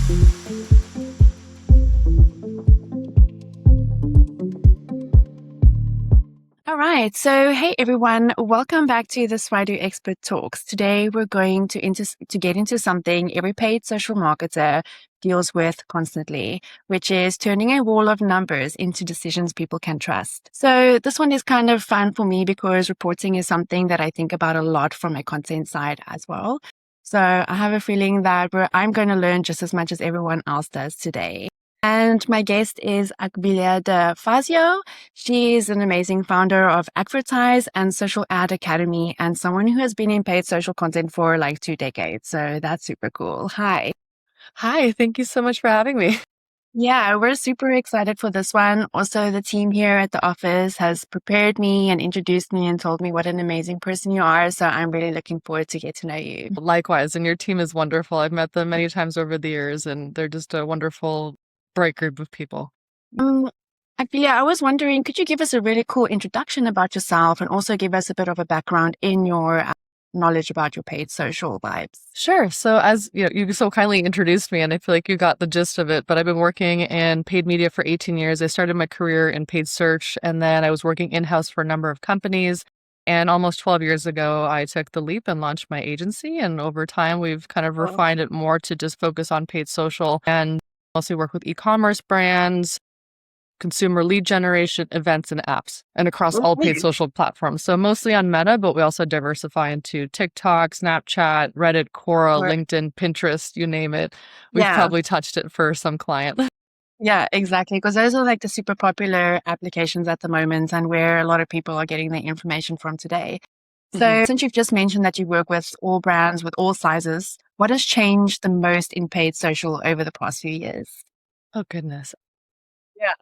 All right. So, hey everyone, welcome back to the Swydo Expert Talks. Today we're going to get into something every paid social marketer deals with constantly, which is turning a wall of numbers into decisions people can trust. So this one is kind of fun for me because reporting is something that I think about a lot from a content side as well. So I have a feeling that I'm going to learn just as much as everyone else does today. And my guest is Akvile DeFazio. She is an amazing founder of Advertise and Social Ad Academy and someone who has been in paid social content for like 2 decades. So that's super cool. Hi. Hi, thank you so much for having me. Yeah, we're super excited for this one. Also, the team here at the office has prepared me and introduced me and told me what an amazing person you are. So I'm really looking forward to get to know you. Likewise, and your team is wonderful. I've met them many times over the years, and they're just a wonderful, bright group of people. Akvile, I was wondering, could you give us a really cool introduction about yourself and also give us a bit of a background in your knowledge about your paid social vibes? Sure. So as you so kindly introduced me, and I feel like you got the gist of it, but I've been working in paid media for 18 years. I started my career in paid search, and then I was working in-house for a number of companies. And almost 12 years ago, I took the leap and launched my agency. And over time, we've kind of refined it more to just focus on paid social and mostly work with e-commerce brands, consumer lead generation, events, and apps, and across all paid social platforms. So mostly on Meta, but we also diversify into TikTok, Snapchat, Reddit, Quora, LinkedIn, Pinterest, you name it. We've probably touched it for some client. Yeah, exactly. Because those are like the super popular applications at the moment and where a lot of people are getting their information from today. So since you've just mentioned that you work with all brands, with all sizes, what has changed the most in paid social over the past few years? Oh, goodness. Yeah.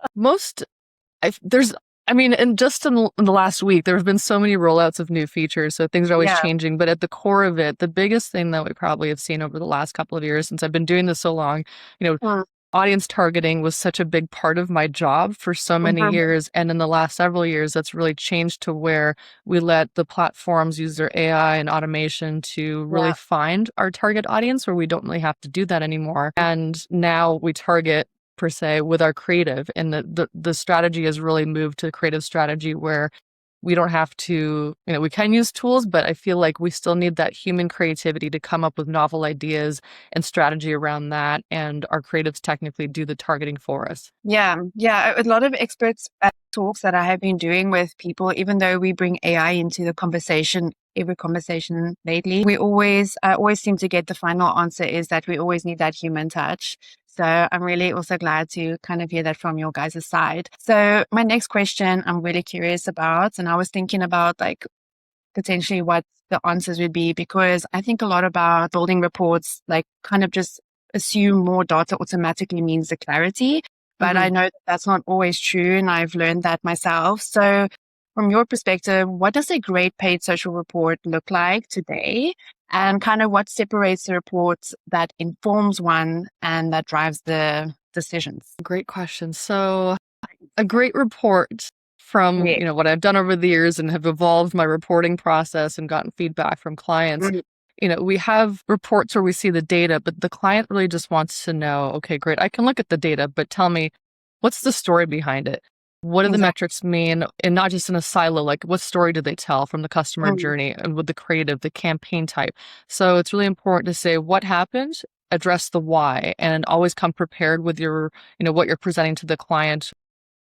And just in the last week, there have been so many rollouts of new features. So things are always changing. But at the core of it, the biggest thing that we probably have seen over the last couple of years, since I've been doing this so long, audience targeting was such a big part of my job for so many years. And in the last several years, that's really changed to where we let the platforms use their AI and automation to really find our target audience, where we don't really have to do that anymore. And now we target per se with our creative, and the strategy has really moved to creative strategy where we don't have to, we can use tools, but I feel like we still need that human creativity to come up with novel ideas and strategy around that. And our creatives technically do the targeting for us. Yeah. A lot of experts talks that I have been doing with people, even though we bring AI into the conversation, every conversation lately, I always seem to get the final answer is that we always need that human touch. So I'm really also glad to kind of hear that from your guys' side. So my next question I'm really curious about, and I was thinking about like potentially what the answers would be, because I think a lot about building reports, like kind of just assume more data automatically means the clarity. But I know that that's not always true. And I've learned that myself. So from your perspective, what does a great paid social report look like today? And kind of what separates the report that informs one and that drives the decisions? Great question. So a great report from, what I've done over the years and have evolved my reporting process and gotten feedback from clients. We have reports where we see the data, but the client really just wants to know, okay, great, I can look at the data, but tell me, what's the story behind it? What do the metrics mean? And not just in a silo, like what story do they tell from the customer journey and with the creative, the campaign type? So it's really important to say what happened, address the why, and always come prepared with your, what you're presenting to the client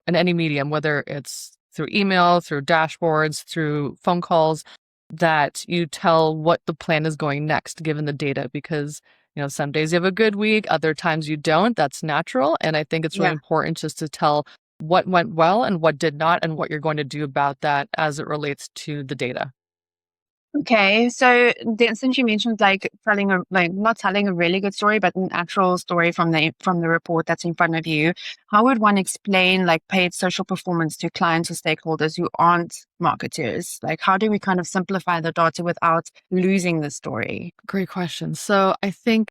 in any medium, whether it's through email, through dashboards, through phone calls, that you tell what the plan is going next, given the data, because some days you have a good week, other times you don't. That's natural. And I think it's really important just to tell what went well and what did not, and what you're going to do about that as it relates to the data. Okay, so then since you mentioned like not telling a really good story, but an actual story from the report that's in front of you, how would one explain like paid social performance to clients or stakeholders who aren't marketers? Like, how do we kind of simplify the data without losing the story? Great question. So I think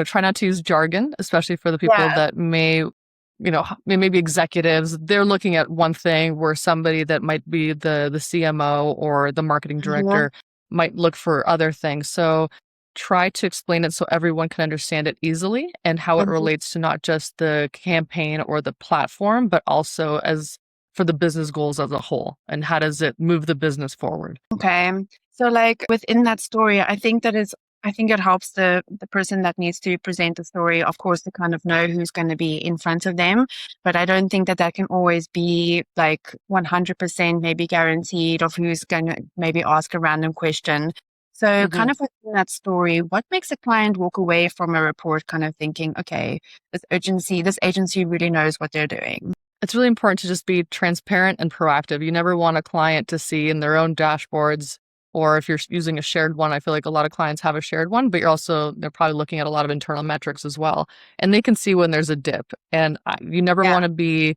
try not to use jargon, especially for the people that maybe executives. They're looking at one thing where somebody that might be the CMO or the marketing director might look for other things. So try to explain it so everyone can understand it easily and how it relates to not just the campaign or the platform, but also as for the business goals as a whole, and how does it move the business forward. Okay. So like within that story, I think it helps the person that needs to present the story, of course, to kind of know who's going to be in front of them. But I don't think that can always be like 100% maybe guaranteed of who's going to maybe ask a random question. So kind of within that story, what makes a client walk away from a report kind of thinking, okay, this agency really knows what they're doing? It's really important to just be transparent and proactive. You never want a client to see in their own dashboards, or if you're using a shared one, I feel like a lot of clients have a shared one, but they're probably looking at a lot of internal metrics as well. And they can see when there's a dip. And you never want to be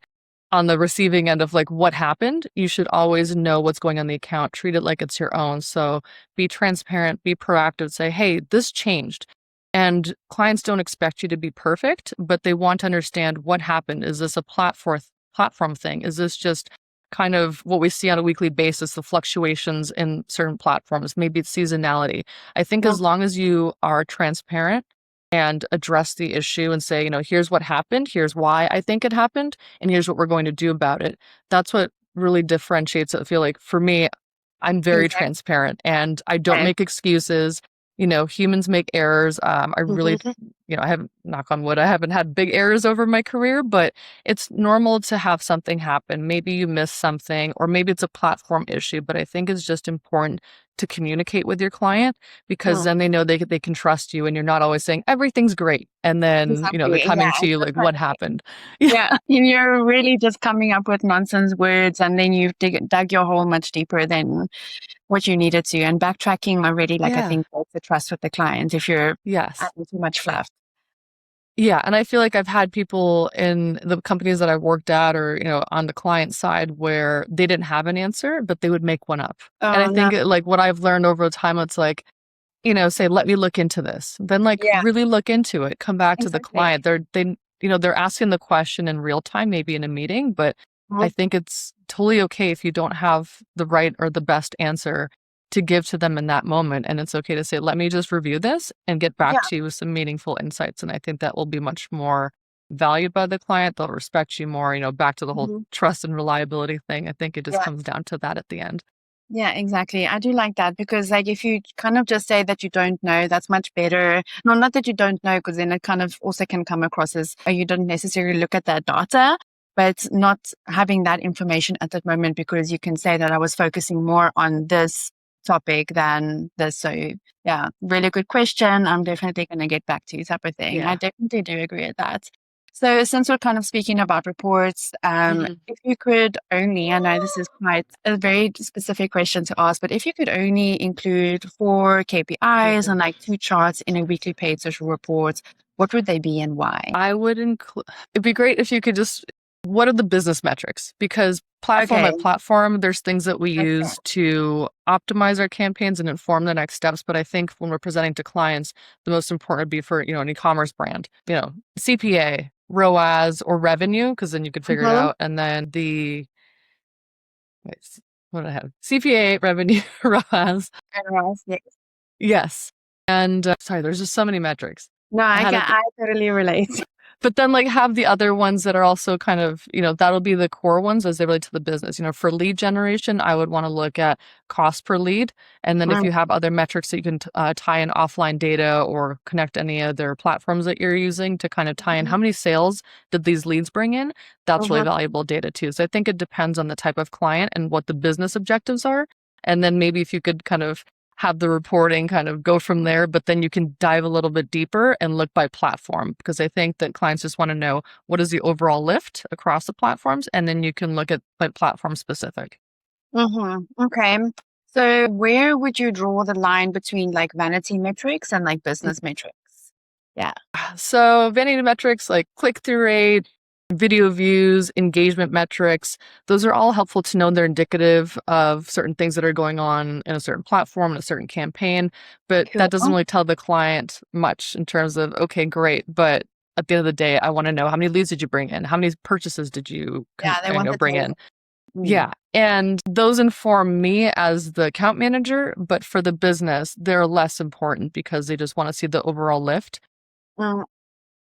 on the receiving end of like what happened. You should always know what's going on the account, treat it like it's your own. So be transparent, be proactive, say, hey, this changed. And clients don't expect you to be perfect, but they want to understand what happened. Is this a platform thing? Is this just kind of what we see on a weekly basis, the fluctuations in certain platforms? Maybe it's seasonality. I think as long as you are transparent and address the issue and say, here's what happened, here's why I think it happened, and here's what we're going to do about it. That's what really differentiates it. I feel like for me, I'm very transparent and I don't make excuses. Humans make errors. I really, I haven't, knock on wood, I haven't had big errors over my career, but it's normal to have something happen. Maybe you miss something, or maybe it's a platform issue, but I think it's just important to communicate with your client, because then they know they can trust you, and you're not always saying everything's great. And then, they're coming to you like, what happened? Yeah. You're really just coming up with nonsense words, and then you've dug your hole much deeper than what you needed to, and backtracking already, I think that's the trust with the client if you're adding too much fluff. Yeah. And I feel like I've had people in the companies that I've worked at, or, on the client side, where they didn't have an answer, but they would make one up. And I think like what I've learned over time, it's like, say, let me look into this, then really look into it, come back to the client. They're asking the question in real time, maybe in a meeting, but I think it's totally okay if you don't have the right or the best answer to give to them in that moment. And it's okay to say, let me just review this and get back to you with some meaningful insights. And I think that will be much more valued by the client. They'll respect you more, back to the whole trust and reliability thing. I think it just comes down to that at the end. Yeah, exactly. I do like that, because if you kind of just say that you don't know, that's much better. No, not that you don't know, because then it kind of also can come across as you don't necessarily look at that data, but not having that information at that moment, because you can say that I was focusing more on this topic than this. So yeah, really good question. I'm definitely going to get back to you, type of thing. I definitely do agree with that. So since we're kind of speaking about reports, if you could only, I know this is quite a very specific question to ask, but if you could only include 4 KPIs and 2 charts in a weekly paid social report, what would they be and why? I would it'd be great if you could what are the business metrics? Because platform by platform, there's things that we use to optimize our campaigns and inform the next steps. But I think when we're presenting to clients, the most important would be for, an e-commerce brand, CPA, ROAS, or revenue, because then you could figure it out. And then what do I have? CPA, revenue, ROAS. Yes. And sorry, there's just so many metrics. No, I totally relate. But then have the other ones that are also kind of, that'll be the core ones as they relate to the business. For lead generation, I would want to look at cost per lead. And then if you have other metrics that you can tie in offline data or connect any other platforms that you're using to kind of tie in how many sales did these leads bring in, that's really valuable data too. So I think it depends on the type of client and what the business objectives are. And then maybe if you could kind of have the reporting kind of go from there, but then you can dive a little bit deeper and look by platform, because I think that clients just want to know what is the overall lift across the platforms, and then you can look at platform specific. Okay. So where would you draw the line between vanity metrics and business metrics? Yeah. So vanity metrics like click-through rate, video views, engagement metrics, those are all helpful to know. They're indicative of certain things that are going on in a certain platform, in a certain campaign, but that doesn't really tell the client much in terms of, okay, great, but at the end of the day, I want to know how many leads did you bring in? How many purchases did you bring in? Yeah. And those inform me as the account manager, but for the business, they're less important because they just want to see the overall lift. Mm.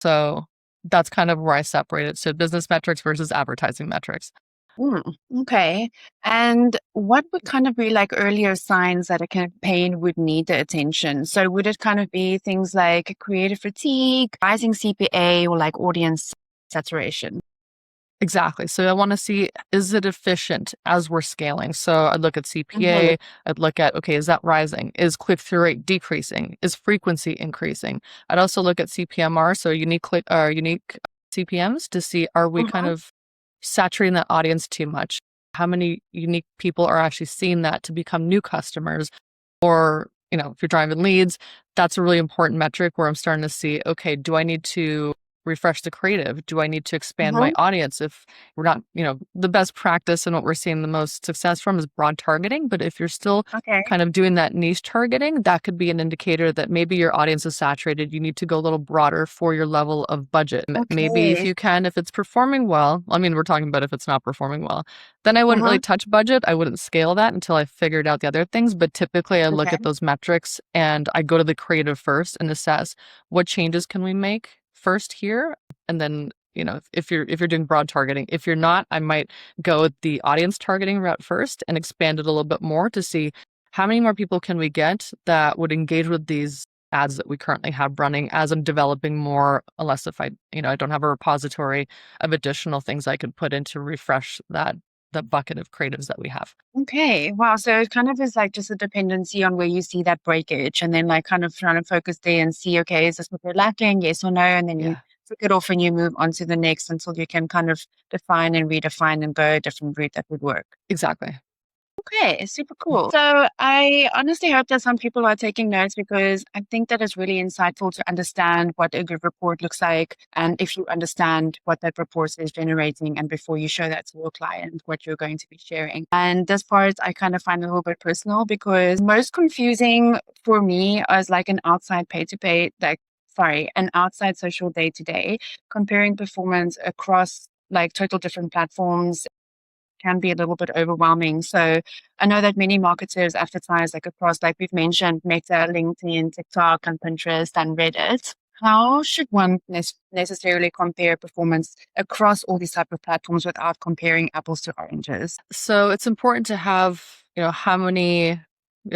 So that's kind of where I separate it. So business metrics versus advertising metrics. Okay. And what would kind of be like earlier signs that a campaign would need the attention? So would it kind of be things like creative fatigue, rising CPA, or like audience saturation? Exactly. So I want to see, is it efficient as we're scaling? So I'd look at CPA, I'd look at, okay, is that rising? Is click-through rate decreasing? Is frequency increasing? I'd also look at CPMR, so unique CPMs, to see, are we kind of saturating that audience too much? How many unique people are actually seeing that to become new customers? Or, if you're driving leads, that's a really important metric where I'm starting to see, okay, do I need to refresh the creative? Do I need to expand my audience? If we're not, the best practice and what we're seeing the most success from is broad targeting. But if you're still Okay. kind of doing that niche targeting, that could be an indicator that maybe your audience is saturated. You need to go a little broader for your level of budget. Maybe if it's performing well, we're talking about if it's not performing well, then I wouldn't really touch budget. I wouldn't scale that until I figured out the other things. But typically I look at those metrics and I go to the creative first and assess what changes can we make first here. And then, if you're doing broad targeting, if you're not, I might go with the audience targeting route first and expand it a little bit more to see how many more people can we get that would engage with these ads that we currently have running as I'm developing more, unless if I don't have a repository of additional things I could put in to refresh the bucket of creatives that we have. Okay. Wow. So it kind of is like just a dependency on where you see that breakage, and then like kind of trying to focus there and see, okay, is this what we're lacking? Yes or no? And then you flick it off and you move on to the next until you can kind of define and redefine and go a different route that would work. Exactly. Okay, super cool. So I honestly hope that some people are taking notes, because I think that it's really insightful to understand what a good report looks like, and if you understand what that report is generating, and before you show that to your client, what you're going to be sharing. And this part I kind of find a little bit personal, because most confusing for me is like an outside an outside social day to day, comparing performance across like total different platforms can be a little bit overwhelming. So I know that many marketers advertise like across, like we've mentioned, Meta, LinkedIn, TikTok, and Pinterest, and Reddit. How should one necessarily compare performance across all these type of platforms without comparing apples to oranges? So it's important to have, how many,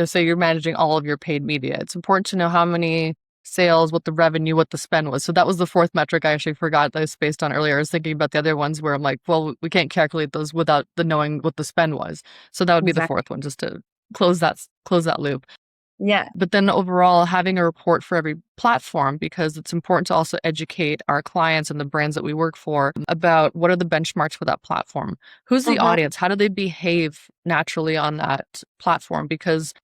say you're managing all of your paid media. It's important to know how many sales, what the revenue, what the spend was. So that was the fourth metric I actually forgot that I spaced on earlier. I was thinking about the other ones where I'm like, well, we can't calculate those without the knowing what the spend was. So that would be the fourth one, just to close that loop. Yeah. But then overall, having a report for every platform, because it's important to also educate our clients and the brands that we work for about what are the benchmarks for that platform. Who's the audience? How do they behave naturally on that platform? Because,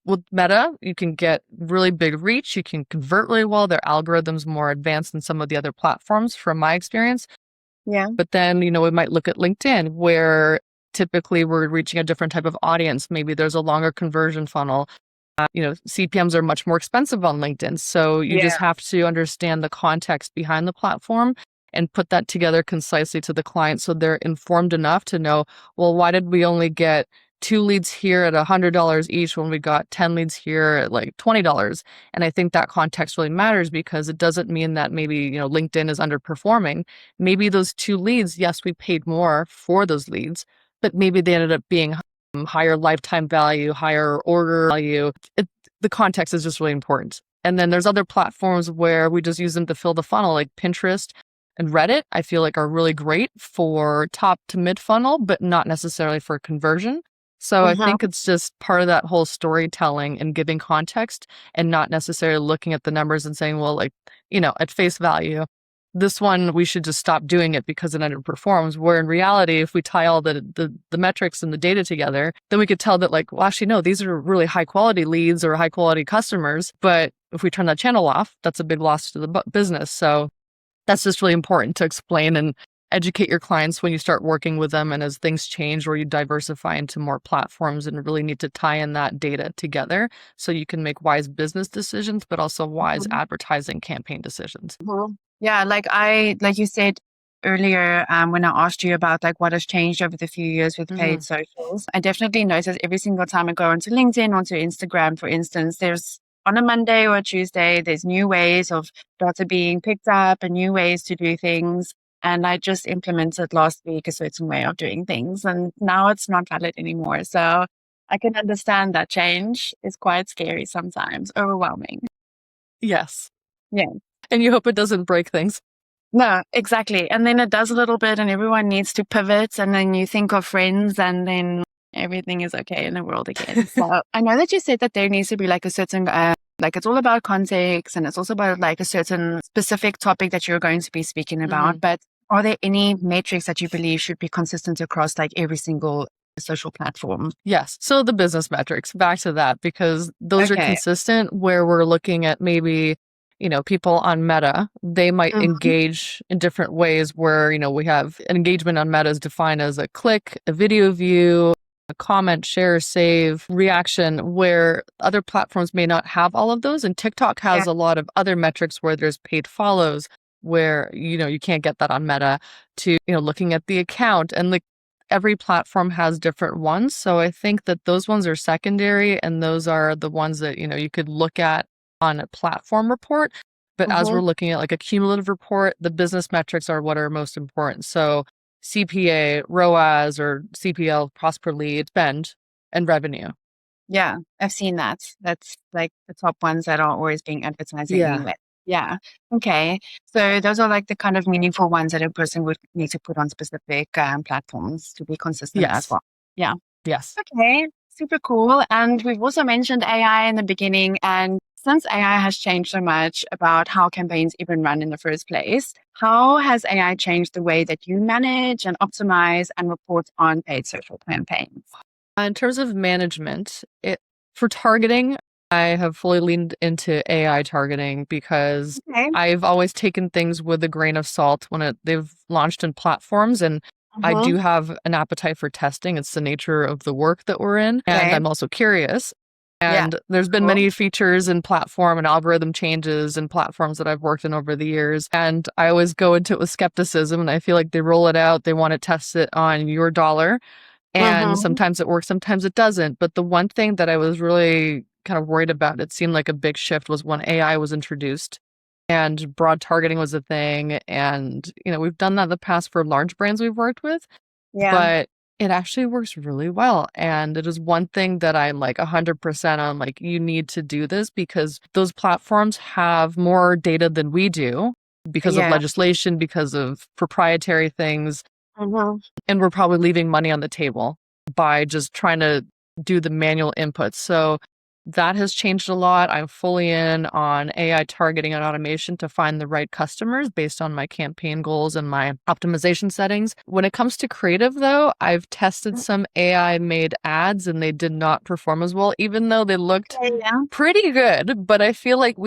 with Meta, you can get really big reach. You can convert really well. Their algorithm's more advanced than some of the other platforms from my experience. Yeah. But then, we might look at LinkedIn, where typically we're reaching a different type of audience. Maybe there's a longer conversion funnel. CPMs are much more expensive on LinkedIn. So you just have to understand the context behind the platform and put that together concisely to the client, so they're informed enough to know, well, why did we only get 2 leads here at $100 each when we got 10 leads here at like $20? And I think that context really matters, because it doesn't mean that maybe, LinkedIn is underperforming. Maybe those 2 leads, yes, we paid more for those leads, but maybe they ended up being higher lifetime value, higher order value. The context is just really important. And then there's other platforms where we just use them to fill the funnel, like Pinterest and Reddit. I feel like are really great for top to mid funnel, but not necessarily for conversion. So I think it's just part of that whole storytelling and giving context, and not necessarily looking at the numbers and saying, well, like, at face value, this one, we should just stop doing it because it underperforms. Where in reality, if we tie all the metrics and the data together, then we could tell that, like, well, actually, no, these are really high quality leads or high quality customers. But if we turn that channel off, that's a big loss to the business. So that's just really important to explain and educate your clients when you start working with them, and as things change or you diversify into more platforms, and really need to tie in that data together so you can make wise business decisions, but also wise advertising campaign decisions. Yeah, like you said, earlier when I asked you about like what has changed over the few years with paid socials. I definitely notice every single time I go onto LinkedIn, onto Instagram, for instance, there's on a Monday or a Tuesday, there's new ways of data being picked up and new ways to do things. And I just implemented last week a certain way of doing things, and now it's not valid anymore. So I can understand that change is quite scary sometimes, overwhelming. Yes. Yeah. And you hope it doesn't break things. No, exactly. And then it does a little bit and everyone needs to pivot, and then you think of friends and then everything is okay in the world again. So I know that you said that there needs to be like a certain, like it's all about context and it's also about like a certain specific topic that you're going to be speaking about. But are there any metrics that you believe should be consistent across like every single social platform? Yes. So the business metrics, back to that, because those are consistent where we're looking at maybe, people on Meta, they might engage in different ways where, we have an engagement on Meta is defined as a click, a video view, a comment, share, save, reaction, where other platforms may not have all of those. And TikTok has a lot of other metrics where there's paid follows, where, you can't get that on Meta, to, looking at the account, and every platform has different ones. So I think that those ones are secondary, and those are the ones that, you could look at on a platform report. But as we're looking at like a cumulative report, the business metrics are what are most important. So CPA, ROAS, or CPL, cost per lead, spend, and revenue. Yeah, I've seen that. That's like the top ones that are always being advertised anyway. Yeah. Okay. So those are like the kind of meaningful ones that a person would need to put on specific platforms to be consistent as well. Yeah. Yes. Okay. Super cool. And we've also mentioned AI in the beginning. And since AI has changed so much about how campaigns even run in the first place, how has AI changed the way that you manage and optimize and report on paid social campaigns? In terms of management, for targeting, I have fully leaned into AI targeting because I've always taken things with a grain of salt when they've launched in platforms, and I do have an appetite for testing. It's the nature of the work that we're in, and I'm also curious. And there's been many features in platform and algorithm changes in platforms that I've worked in over the years. And I always go into it with skepticism, and I feel like they roll it out, they want to test it on your dollar. And sometimes it works, sometimes it doesn't. But the one thing that I was really kind of worried about, it seemed like a big shift, was when AI was introduced and broad targeting was a thing. And, we've done that in the past for large brands we've worked with, but it actually works really well. And it is one thing that I'm like 100% on, like, you need to do this because those platforms have more data than we do because of legislation, because of proprietary things. And we're probably leaving money on the table by just trying to do the manual inputs. So that has changed a lot. I'm fully in on AI targeting and automation to find the right customers based on my campaign goals and my optimization settings. When it comes to creative, though, I've tested some AI made ads and they did not perform as well, even though they looked pretty good. But I feel like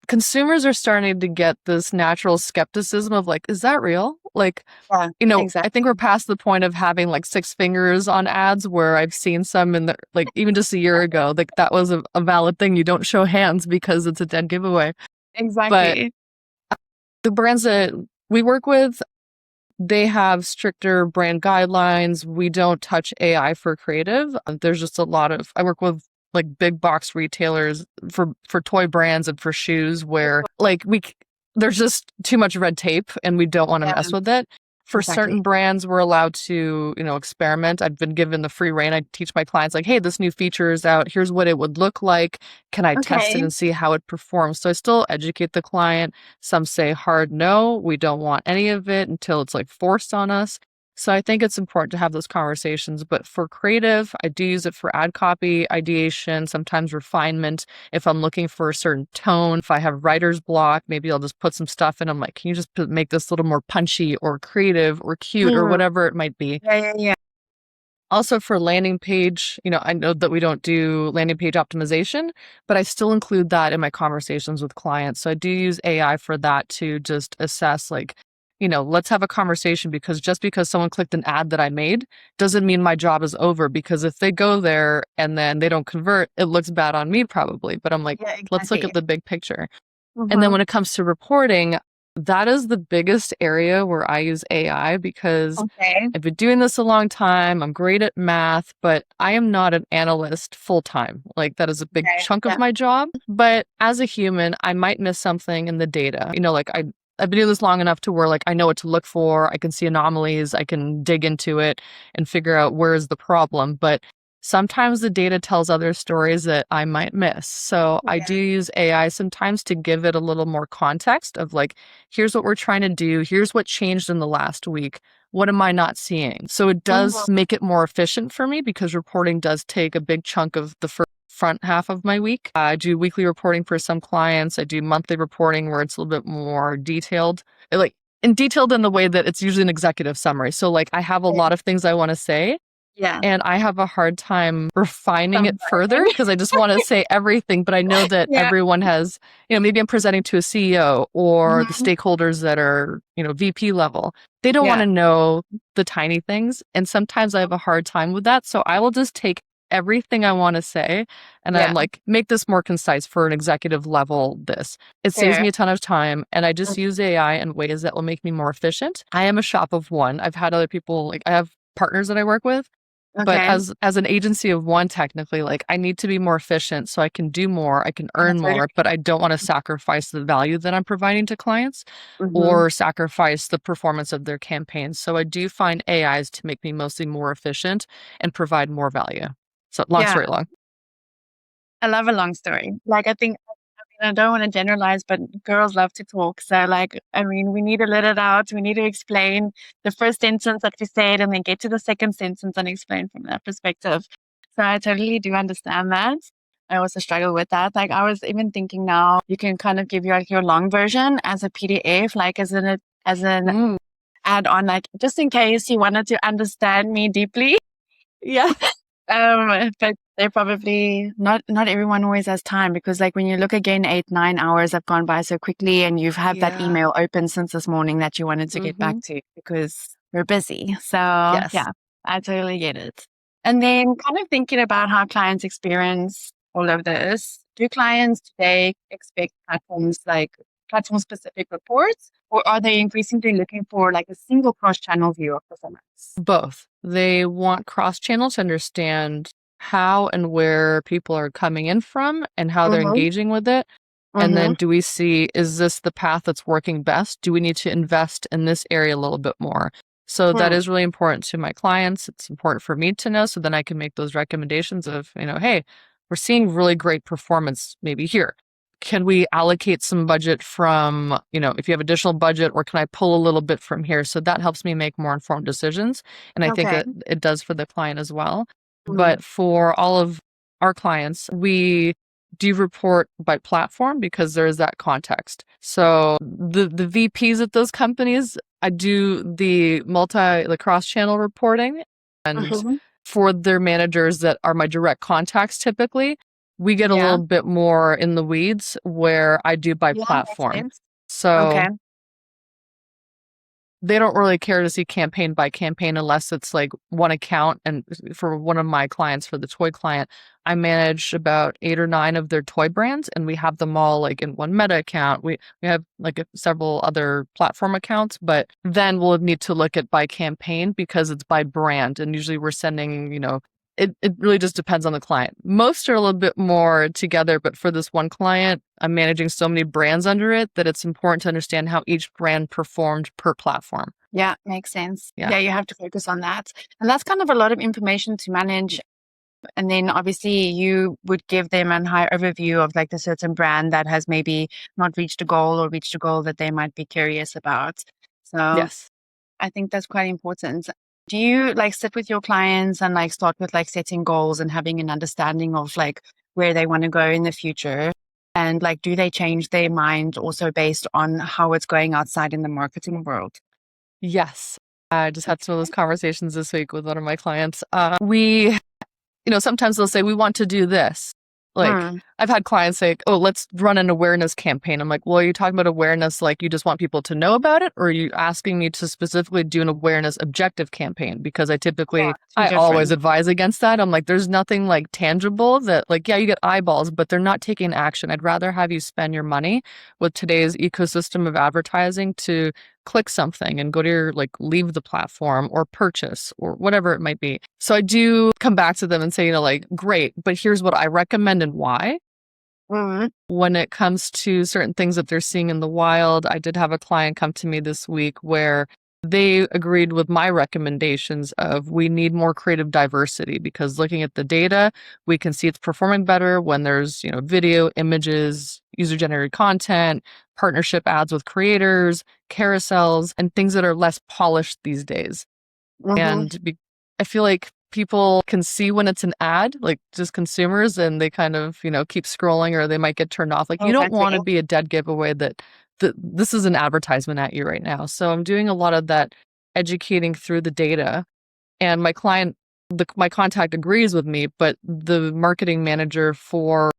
consumers are starting to get this natural skepticism of like, is that real? Like, I think we're past the point of having like 6 fingers on ads, where I've seen some even just a year ago, like that was a valid thing. You don't show hands because it's a dead giveaway. Exactly. But the brands that we work with, they have stricter brand guidelines. We don't touch AI for creative. There's just I work with like big box retailers for toy brands and for shoes where like there's just too much red tape and we don't want to mess with it. For certain brands, we're allowed to, experiment. I've been given the free rein. I teach my clients like, hey, this new feature is out. Here's what it would look like. Can I test it and see how it performs? So I still educate the client. Some say hard no, we don't want any of it until it's like forced on us. So I think it's important to have those conversations. But for creative, I do use it for ad copy, ideation, sometimes refinement. If I'm looking for a certain tone, if I have writer's block, maybe I'll just put some stuff in. I'm like, can you just make this a little more punchy or creative or cute or whatever it might be. Also for landing page, I know that we don't do landing page optimization, but I still include that in my conversations with clients. So I do use AI for that to just assess like, let's have a conversation, because just because someone clicked an ad that I made doesn't mean my job is over, because if they go there and then they don't convert, it looks bad on me probably. But I'm like, let's look at the big picture. And then when it comes to reporting, That is the biggest area where I use AI because Okay. I've been doing this a long time. I'm great at math, but I am not an analyst full time. Like that is a big Okay. chunk of Yeah. my job. But as a human, I might miss something in the data. Like I've been doing this long enough to where like I know what to look for. I can see anomalies. I can dig into it and figure out where is the problem. But sometimes the data tells other stories that I might miss. So I do Yeah. use AI sometimes to give it a little more context of like, here's what we're trying to do. Here's what changed in the last week. What am I not seeing? So it does make it more efficient for me because reporting does take a big chunk of the front half of my week. I do weekly reporting for some clients. I do monthly reporting where it's a little bit more detailed. Detailed in the way that it's usually an executive summary. So like I have a lot of things I want to say. Yeah. And I have a hard time refining it further Summarizing. because I just want to say everything. But I know that Yeah. everyone has, maybe I'm presenting to a CEO or the Mhm. stakeholders that are, VP level. They don't want Yeah. to know the tiny things. And sometimes I have a hard time with that. So I will just take everything I want to say and I'm Yeah. like, make this more concise for an executive level. It saves Fair. me a ton of time. And I just use AI in ways that will make me more efficient. I am a shop of one. I've had other people, like I have partners that I work with. But Okay. as an agency of one, technically, like I need to be more efficient so I can do more, I can earn That's very more, but I don't want to sacrifice the value that I'm providing to clients mm-hmm. or sacrifice the performance of their campaigns. So I do find AIs to make me mostly more efficient and provide more value. So long Yeah. story long. I love a long story. Like, I don't want to generalize, but girls love to talk. So, like, we need to let it out. We need to explain the first sentence that we said and then get to the second sentence and explain from that perspective. So, I totally do understand that. I also struggle with that. Like, I was even thinking now you can kind of give your long version as a PDF, like as an add on, like just in case you wanted to understand me deeply. Yeah. But they're probably not everyone always has time because like when you look again, 8-9 hours have gone by so quickly and you've had that email open since this morning that you wanted to get back to because we're busy. So Yes. yeah, I totally get it. And then kind of thinking about how clients experience all of this. Do clients today expect platform specific reports, or are they increasingly looking for like a single cross channel view of performance? Both. They want cross-channel to understand how and where people are coming in from and how they're Mm-hmm. engaging with it. And Mm-hmm. then do we see, is this the path that's working best? Do we need to invest in this area a little bit more? So that is really important to my clients. It's important for me to know so then I can make those recommendations of, hey, we're seeing really great performance maybe here. Can we allocate some budget from, if you have additional budget, or can I pull a little bit from here? So that helps me make more informed decisions. And I think Okay. it does for the client as well. Mm. But for all of our clients, we do report by platform because there is that context. So the VPs at those companies, I do the cross-channel reporting, and Mhm. for their managers that are my direct contacts, typically, we get a Yeah. little bit more in the weeds where I do by Yeah, makes platform. sense. So Okay. they don't really care to see campaign by campaign unless it's like one account. And for one of my clients, for the toy client, I manage about 8 or 9 of their toy brands, and we have them all like in one Meta account. We have like several other platform accounts, but then we'll need to look at by campaign because it's by brand. And usually we're sending, it really just depends on the client. Most are a little bit more together, but for this one client, I'm managing so many brands under it that it's important to understand how each brand performed per platform. Yeah, makes sense. Yeah. Yeah, you have to focus on that. And that's kind of a lot of information to manage. And then obviously you would give them a high overview of like the certain brand that has maybe not reached a goal or reached a goal that they might be curious about. So Yes. I think that's quite important. Do you like sit with your clients and like start with like setting goals and having an understanding of like where they want to go in the future? And like, do they change their mind also based on how it's going outside in the marketing world? Yes. I just had some of those conversations this week with one of my clients. Sometimes they'll say, we want to do this. Like, Mm. I've had clients say, oh, let's run an awareness campaign. I'm like, well, are you talking about awareness like you just want people to know about it? Or are you asking me to specifically do an awareness objective campaign? Because Yeah, two I always different. advise against that. I'm like, there's nothing like tangible that like, yeah, you get eyeballs, but they're not taking action. I'd rather have you spend your money with today's ecosystem of advertising to click something and go to your, like, leave the platform or purchase or whatever it might be. So I do come back to them and say, like, great, but here's what I recommend and why. Mm. When it comes to certain things that they're seeing in the wild, I did have a client come to me this week where they agreed with my recommendations of we need more creative diversity because looking at the data, we can see it's performing better when there's, video, images, user-generated content, partnership ads with creators, carousels, and things that are less polished these days. Mm-hmm. I feel like people can see when it's an ad, like just consumers, and they kind of, keep scrolling or they might get turned off. Like, you don't Exactly. want to be a dead giveaway that this is an advertisement at you right now. So I'm doing a lot of that educating through the data. And my contact agrees with me, but the marketing manager for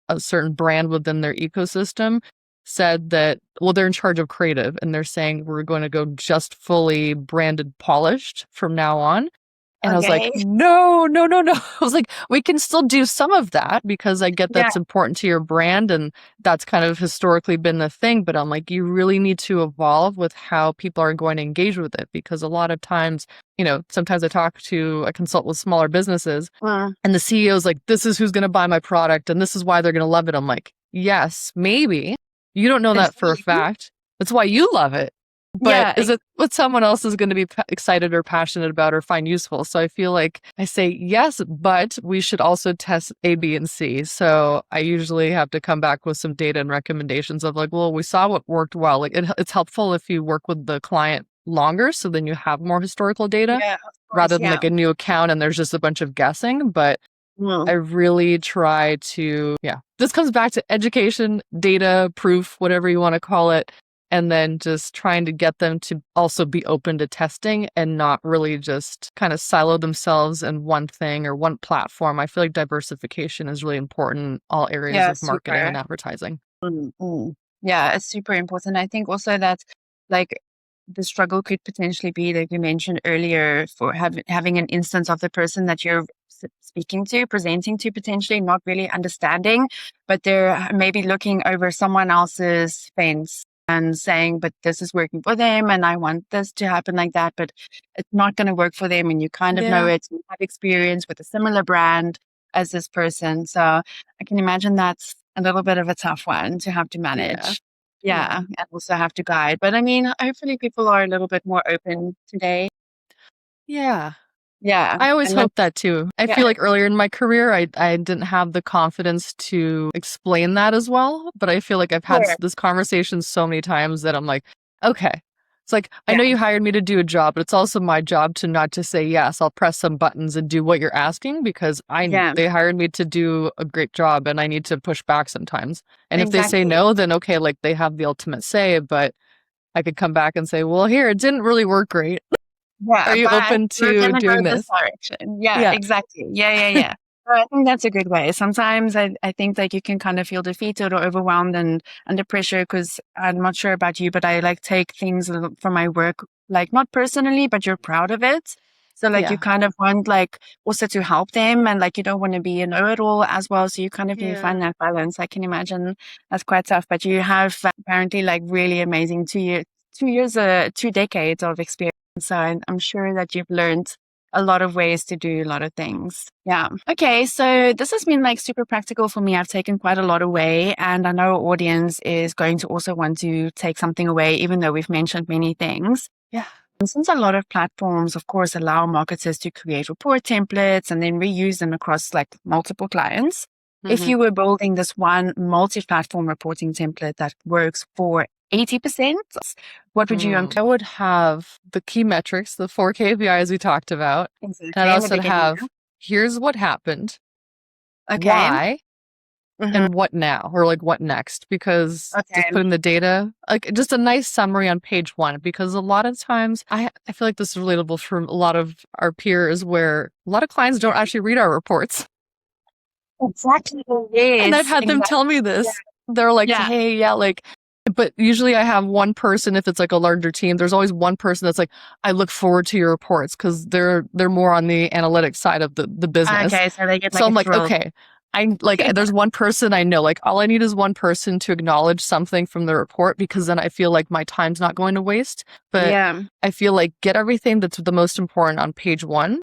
a certain brand within their ecosystem said that, well, they're in charge of creative and they're saying we're going to go just fully branded polished from now on. And I was like, Okay. no, no, no, no. I was like, we can still do some of that because I get Yeah. that's important to your brand and that's kind of historically been the thing. But I'm like, you really need to evolve with how people are going to engage with it because a lot of times, sometimes I consult with smaller businesses Mm. and the CEO's like, this is who's going to buy my product and this is why they're going to love it. I'm like, yes, maybe. You don't know It's that for a fact. That's why you love it. But yeah. is it what someone else is going to be excited or passionate about or find useful? So I feel like I say yes, but we should also test A, B, and C. So I usually have to come back with some data and recommendations of like, well, we saw what worked well. Like it's helpful if you work with the client longer, so then you have more historical data Yeah, of course. rather than Yeah. like a new account and there's just a bunch of guessing. But I Mm. really try to, yeah, this comes back to education, data, proof, whatever you want to call it. And then just trying to get them to also be open to testing and not really just kind of silo themselves in one thing or one platform. I feel like diversification is really important in all areas Yeah, of marketing super. and advertising. Mm, mm. Yeah, it's super important. I think also that like the struggle could potentially be, like you mentioned earlier, for having an instance of the person that you're speaking to, presenting to, potentially not really understanding, but they're maybe looking over someone else's fence and saying, but this is working for them and I want this to happen like that, but it's not going to work for them. And you kind of know Yeah. it, you have experience with a similar brand as this person. So I can imagine that's a little bit of a tough one to have to Yeah. manage. Yeah. Yeah, and also have to guide. But I mean, hopefully people are a little bit more open today. Yeah. Yeah. I always And then, hope that too. I yeah, feel like earlier in my career, I didn't have the confidence to explain that as well. But I feel like I've had sure. this conversation so many times that I'm like, okay. It's like, I Yeah. know you hired me to do a job, but it's also my job to not just say, yes, I'll press some buttons and do what you're asking because Yeah. they hired me to do a great job and I need to push back sometimes. And if they say Exactly. no, then okay, like they have the ultimate say, but I could come back and say, well, here, it didn't really work great. Are Yeah, you but open we're to gonna go doing this this? direction. Yeah, Yeah. exactly. Yeah, yeah, yeah. So I think that's a good way. Sometimes I think like you can kind of feel defeated or overwhelmed and under pressure because I'm not sure about you, but I like take things from my work, like not personally, but you're proud of it. So like you Yeah. kind of want like also to help them and like you don't want to be a know-it-all as well. So you kind of need to Yeah. find that balance. I can imagine that's quite tough, but you have apparently like really amazing 2 decades of experience. So I'm sure that you've learned a lot of ways to do a lot of things. Yeah. Okay. So this has been like super practical for me. I've taken quite a lot away, and I know our audience is going to also want to take something away, even though we've mentioned many things. Yeah. And since a lot of platforms, of course, allow marketers to create report templates and then reuse them across like multiple clients, if Mm-hmm. you were building this one multi-platform reporting template that works for 80%, what would you I would have the key metrics, the 4 KPIs we talked about. And I'd exactly in the also beginning? have here's what happened, Okay. why, Hmm. and what now, or like what next, because just Okay. putting the data, like just a nice summary on page one, because a lot of times I feel like this is relatable for a lot of our peers where a lot of clients don't actually read our reports. Exactly. And I've Yes, had them tell exactly. me this. They're like, Yeah. hey, yeah, like, but usually I have one person, if it's like a larger team, there's always one person that's like, I look forward to your reports because they're more on the analytics side of the business. Okay, so they get So like a I'm like, thrill. okay, I like, there's one person I know, like all I need is one person to acknowledge something from the report because then I feel like my time's not going to waste. But Yeah. I feel like get everything that's the most important on page one.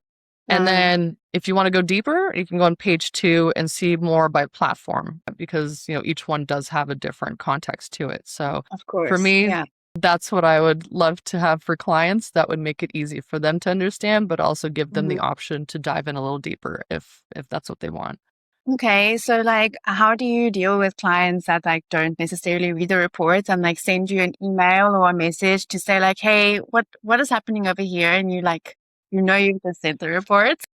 And then if you want to go deeper, you can go on page two and see more by platform because, each one does have a different context to it. So Of for course. me, Yeah. that's what I would love to have for clients. That would make it easy for them to understand, but also give them the Mhm. option to dive in a little deeper if that's what they want. Okay, so like, how do you deal with clients that like don't necessarily read the reports and like send you an email or a message to say like, hey, what is happening over here? And you like, you just sent the reports.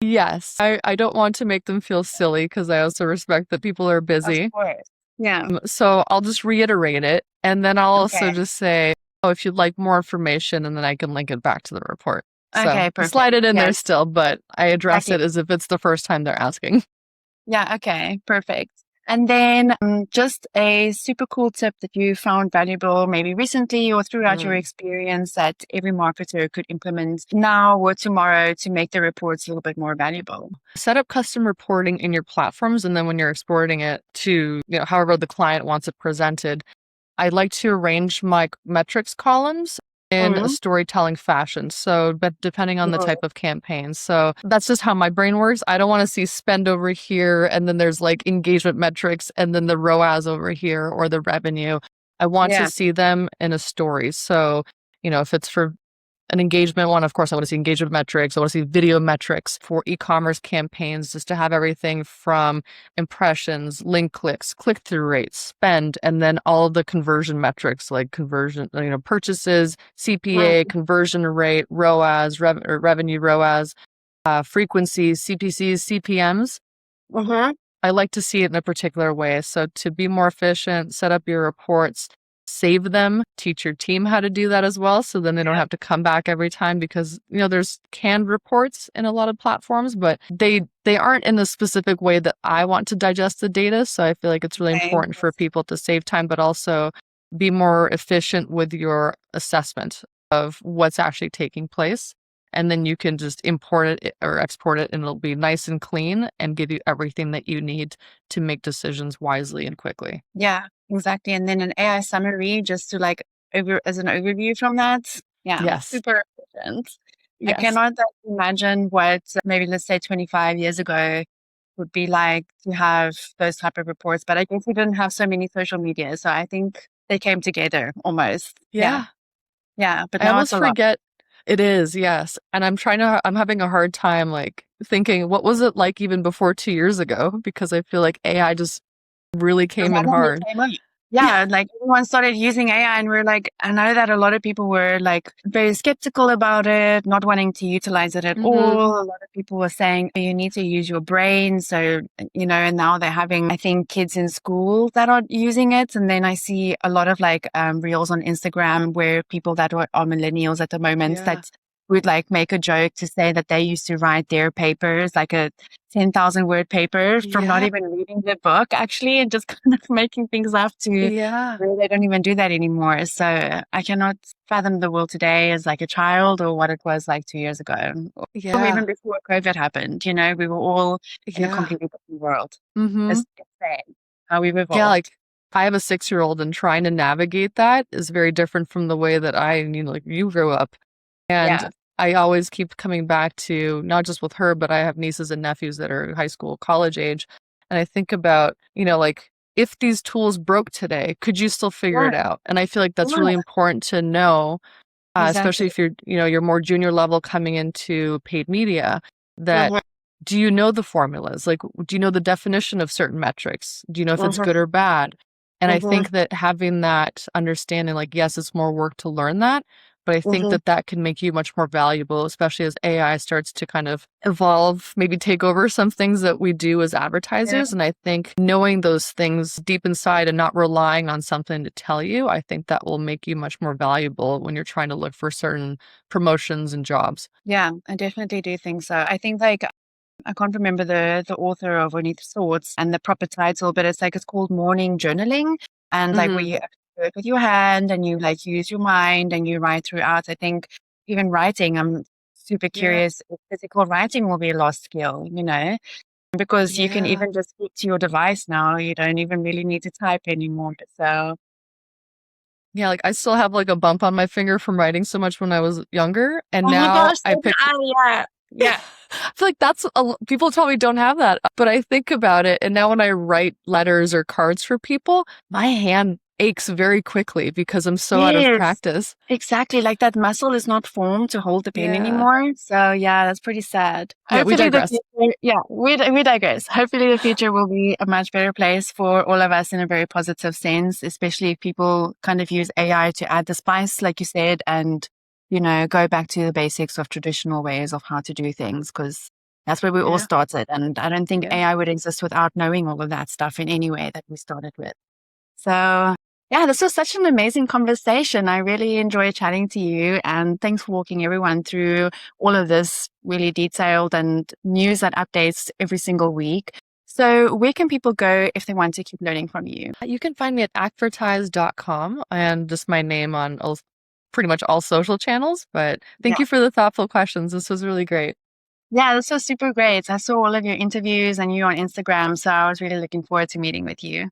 Yes, I don't want to make them feel silly because I also respect that people are Of busy. course. Yeah. So I'll just reiterate it. And then I'll also Okay. just say, oh, if you'd like more information, and then I can link it back to the report. So Okay, I perfect. slide it in Yeah, there still, but I address exactly. it as if it's the first time they're asking. Yeah, okay, perfect. And then just a super cool tip that you found valuable, maybe recently or throughout your Mm. experience that every marketer could implement now or tomorrow to make the reports a little bit more valuable. Set up custom reporting in your platforms, and then when you're exporting it to, however the client wants it presented, I like to arrange my metrics columns in a Mm-hmm. storytelling fashion. So, but depending on the type of campaign. So that's just how my brain works. I don't want to see spend over here and then there's like engagement metrics and then the ROAS over here or the revenue. I want to Yeah. see them in a story. So, if it's for an engagement one, of course, I want to see engagement metrics. I want to see video metrics for e-commerce campaigns, just to have everything from impressions, link clicks, click-through rates, spend, and then all of the conversion metrics like conversion, purchases, CPA, conversion rate, ROAS, revenue ROAS, frequencies, CPCs, CPMs. Mm-hmm. I like to see it in a particular way. So to be more efficient, set up your reports, save them, teach your team how to do that as well. So then they don't have to come back every time because, there's canned reports in a lot of platforms, but they aren't in the specific way that I want to digest the data. So I feel like it's really Okay. important for people to save time, but also be more efficient with your assessment of what's actually taking place. And then you can just import it or export it and it'll be nice and clean and give you everything that you need to make decisions wisely and quickly. Yeah, exactly. And then an AI summary just to like as an overview from that. Yeah, Yes. super efficient. I Yes. cannot imagine what maybe let's say 25 years ago would be like to have those type of reports. But I guess we didn't have so many social media. So I think they came together almost. Yeah. Yeah. Yeah. But I now it's almost a lot. forget it is, yes. And I'm having a hard time like thinking what was it like even before 2 years ago? Because I feel like AI just really came in Randomly hard. came up. Yeah, like everyone started using AI and we're like, I know that a lot of people were like very skeptical about it, not wanting to utilize it at Mm-hmm. all. A lot of people were saying you need to use your brain. So, and now they're having, I think, kids in school that are using it. And then I see a lot of like reels on Instagram where people that are millennials at the moment Yeah. that would like make a joke to say that they used to write their papers like a 10,000 word paper from not Yeah. even reading the book actually and just kind of making things up to Yeah. where they don't even do that anymore. So I cannot fathom the world today as like a child or what it was like 2 years ago or Yeah. even before COVID happened. We were all in a Yeah. completely different world. Mm-hmm. It's insane how we've Yeah, evolved. like I have a 6-year-old and trying to navigate that is very different from the way that like you grew up. And Yeah. I always keep coming back to not just with her, but I have nieces and nephews that are high school, college age. And I think about, like if these tools broke today, could you still figure Yeah. it out? And I feel like that's Yeah. really important to know, especially Exactly. if you're more junior level coming into paid media, that Mm-hmm. do you know the formulas? Like, do you know the definition of certain metrics? Do you know if it's good Mm-hmm. or bad? And I Mm-hmm. think that having that understanding, like, yes, it's more work to learn that, but I think Mm-hmm. that that can make you much more valuable, especially as AI starts to kind of evolve, maybe take over some things that we do as Yeah. advertisers. And I think knowing those things deep inside and not relying on something to tell you, I think that will make you much more valuable when you're trying to look for certain promotions and jobs. Yeah, I definitely do think so. I think like I can't remember the author of Only Thoughts and the proper title, but it's called morning journaling. And like where Mm-hmm. you do it with your hand and you like use your mind and you write throughout. I think even writing, I'm super Yeah. curious if physical writing will be a lost skill, because you can Yeah. even just speak to your device now. You don't even really need to type anymore. So Yeah, like I still have like a bump on my finger from writing so much when I was younger, and oh my now gosh, I pick. yeah. Yeah. I feel like people tell me don't have that, but I think about it, and now when I write letters or cards for people, my hand aches very quickly because I'm so out of Yes, practice. exactly. Like that muscle is not formed to hold the pen Yeah. anymore. So yeah, that's pretty sad. Yeah, we Hopefully the digress. future, yeah, we digress. Hopefully the future will be a much better place for all of us in a very positive sense, especially if people kind of use AI to add the spice, like you said, and go back to the basics of traditional ways of how to do things, because that's where we all Yeah. started. And I don't think Yeah. AI would exist without knowing all of that stuff in any way that we started with. So, yeah, this was such an amazing conversation. I really enjoyed chatting to you, and thanks for walking everyone through all of this really detailed and news that updates every single week. So, where can people go if they want to keep learning from you? You can find me at advertise.com and just my name on pretty much all social channels. But thank Yeah. you for the thoughtful questions. This was really great. Yeah, this was super great. I saw all of your interviews and you on Instagram, so I was really looking forward to meeting with you.